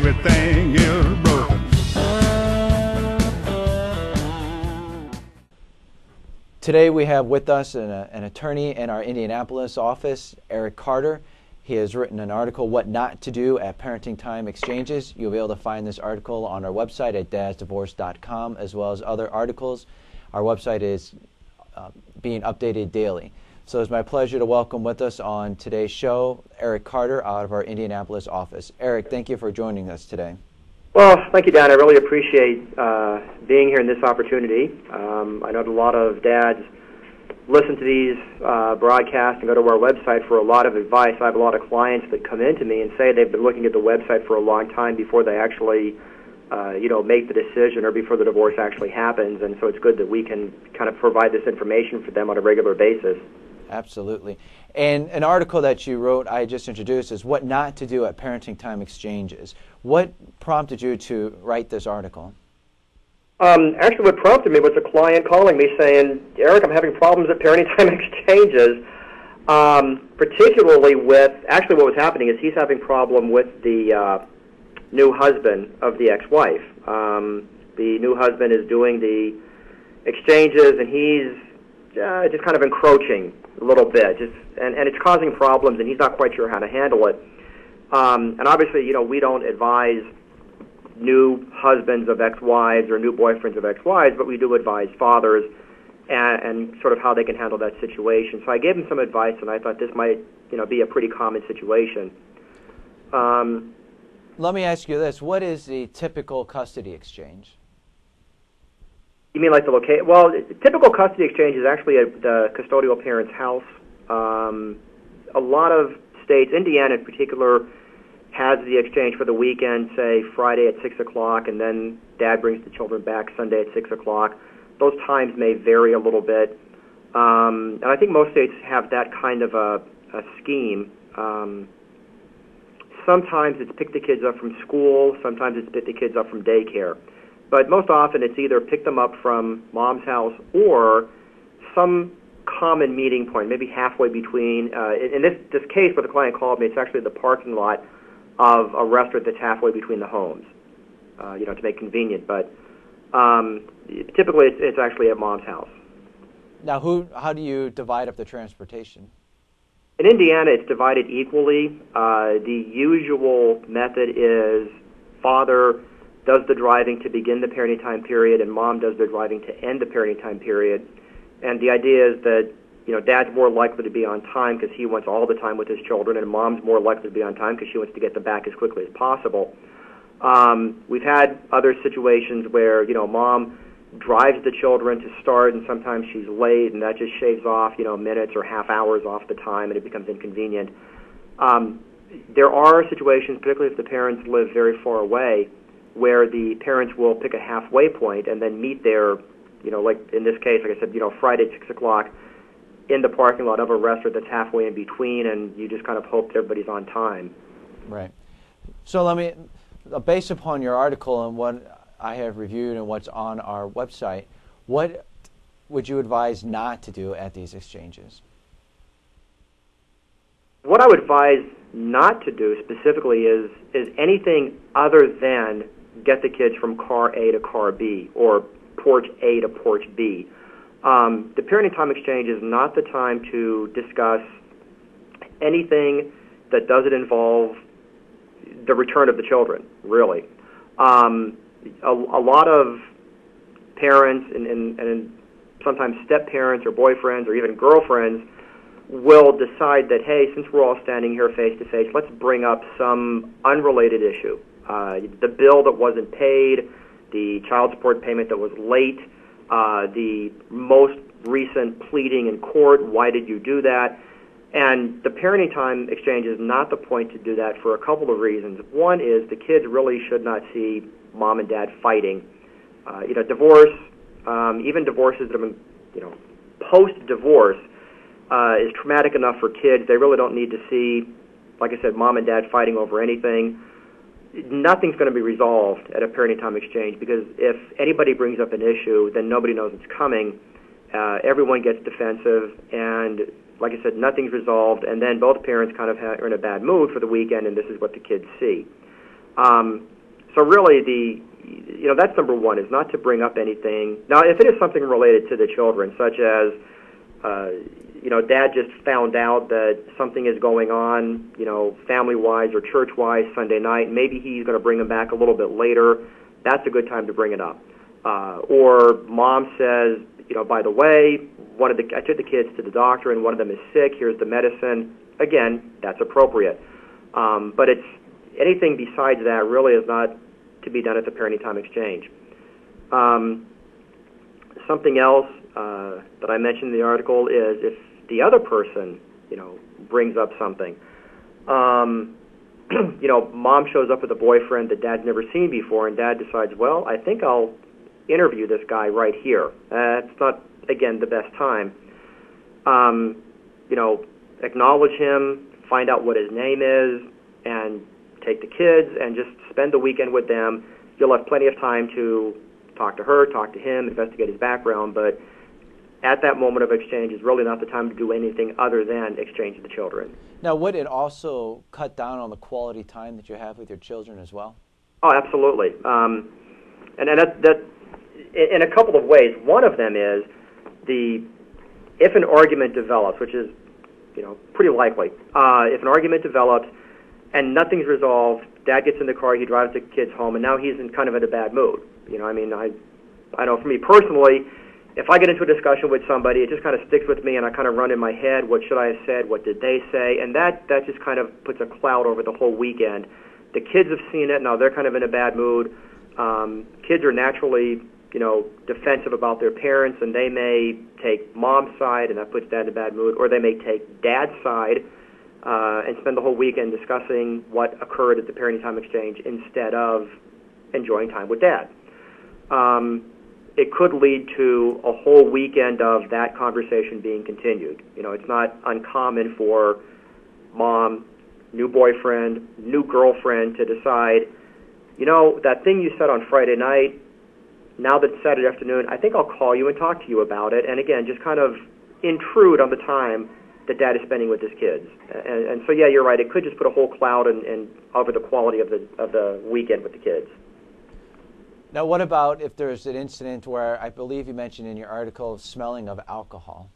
everything is broken. Today we have with us an attorney in our Indianapolis office, Erik Carter. He has written an article, What Not to Do at Parenting Time Exchanges. You'll be able to find this article on our website at dadsdivorce.com, as well as other articles. Our website is being updated daily. So it's my pleasure to welcome with us on today's show, Erik Carter out of our Indianapolis office. Erik, thank you for joining us today. Well, thank you, Dan. I really appreciate being here in this opportunity. I know that a lot of dads listen to these broadcasts and go to our website for a lot of advice. I have a lot of clients that come in to me and say they've been looking at the website for a long time before they actually, make the decision or before the divorce actually happens. And so it's good that we can kind of provide this information for them on a regular basis. Absolutely. And an article that you wrote, I just introduced, is What Not to Do at Parenting Time Exchanges. What prompted you to write this article? Actually, what prompted me was a client calling me saying, Erik, I'm having problems at parenting time exchanges, particularly with, actually what was happening is he's having problem with the new husband of the ex-wife. The new husband is doing the exchanges, and he's just kind of encroaching a little bit, and it's causing problems, and he's not quite sure how to handle it. And obviously, we don't advise new husbands of ex-wives or new boyfriends of ex-wives, but we do advise fathers and sort of how they can handle that situation. So I gave him some advice, and I thought this might, be a pretty common situation. Let me ask you this. What is the typical custody exchange? You mean like the location? Well, typical custody exchange is actually at the custodial parent's house. A lot of states, Indiana in particular, has the exchange for the weekend, say Friday at 6 o'clock, and then dad brings the children back Sunday at 6 o'clock. Those times may vary a little bit. And I think most states have that kind of a scheme. Sometimes it's pick the kids up from school. Sometimes it's pick the kids up from daycare. But most often it's either pick them up from mom's house or some common meeting point, maybe halfway between. In this case, where the client called me, it's actually the parking lot of a restaurant that's halfway between the homes, to make convenient. But typically it's actually at mom's house. Now, how do you divide up the transportation? In Indiana, it's divided equally. The usual method is father does the driving to begin the parenting time period, and mom does the driving to end the parenting time period. And the idea is that dad's more likely to be on time because he wants all the time with his children, and mom's more likely to be on time because she wants to get them back as quickly as possible. We've had other situations where, mom drives the children to start, and sometimes she's late, and that just shaves off, minutes or half hours off the time, and it becomes inconvenient. There are situations, particularly if the parents live very far away, where the parents will pick a halfway point and then meet there, like in this case, like I said, Friday at 6 o'clock, in the parking lot of a restaurant that's halfway in between, and you just kind of hope that everybody's on time. Right. So let me, based upon your article and what I have reviewed and what's on our website, what would you advise not to do at these exchanges? What I would advise not to do specifically is anything other than get the kids from car A to car B or porch A to porch B. The parenting time exchange is not the time to discuss anything that doesn't involve the return of the children, really. A lot of parents and sometimes step-parents or boyfriends or even girlfriends will decide that, hey, since we're all standing here face-to-face, let's bring up some unrelated issue. The bill that wasn't paid, the child support payment that was late, the most recent pleading in court, why did you do that? And the parenting time exchange is not the point to do that for a couple of reasons. One is the kids really should not see mom and dad fighting. Divorce, even divorces that have been, post-divorce, is traumatic enough for kids. They really don't need to see, like I said, mom and dad fighting over anything. Nothing's going to be resolved at a parenting time exchange because if anybody brings up an issue, then nobody knows it's coming. Everyone gets defensive, and like I said, nothing's resolved, and then both parents kind of are in a bad mood for the weekend, and this is what the kids see. So really, that's number one, is not to bring up anything. Now, if it is something related to the children, such as, Dad just found out that something is going on, family-wise or church-wise Sunday night, maybe he's going to bring him back a little bit later, that's a good time to bring it up. Or mom says, by the way, I took the kids to the doctor and one of them is sick, here's the medicine. Again, that's appropriate. But it's anything besides that really is not to be done at the parenting time exchange. Something else that I mentioned in the article is if the other person, brings up something. Mom shows up with a boyfriend that Dad's never seen before, and Dad decides, well, I think I'll interview this guy right here. It's not, again, the best time. Acknowledge him, find out what his name is, and take the kids and just spend the weekend with them. You'll have plenty of time to talk to her, talk to him, investigate his background, but at that moment of exchange is really not the time to do anything other than exchange the children. Now, would it also cut down on the quality time that you have with your children as well? Oh, absolutely. And that in a couple of ways. One of them is if an argument develops, which is pretty likely, if an argument develops and nothing's resolved, Dad gets in the car, he drives the kids home, and now he's in a bad mood. I know for me personally, if I get into a discussion with somebody, it just kind of sticks with me, and I kind of run in my head, what should I have said, what did they say, and that just kind of puts a cloud over the whole weekend. The kids have seen it, now they're kind of in a bad mood. Kids are naturally, defensive about their parents, and they may take mom's side, and that puts Dad in a bad mood, or they may take Dad's side and spend the whole weekend discussing what occurred at the parenting time exchange instead of enjoying time with Dad. It could lead to a whole weekend of that conversation being continued. It's not uncommon for mom, new boyfriend, new girlfriend to decide, that thing you said on Friday night, now that it's Saturday afternoon, I think I'll call you and talk to you about it. And again, just kind of intrude on the time that Dad is spending with his kids. And so, yeah, you're right. It could just put a whole cloud and over the quality of the weekend with the kids. Now, what about if there's an incident where I believe you mentioned in your article smelling of alcohol?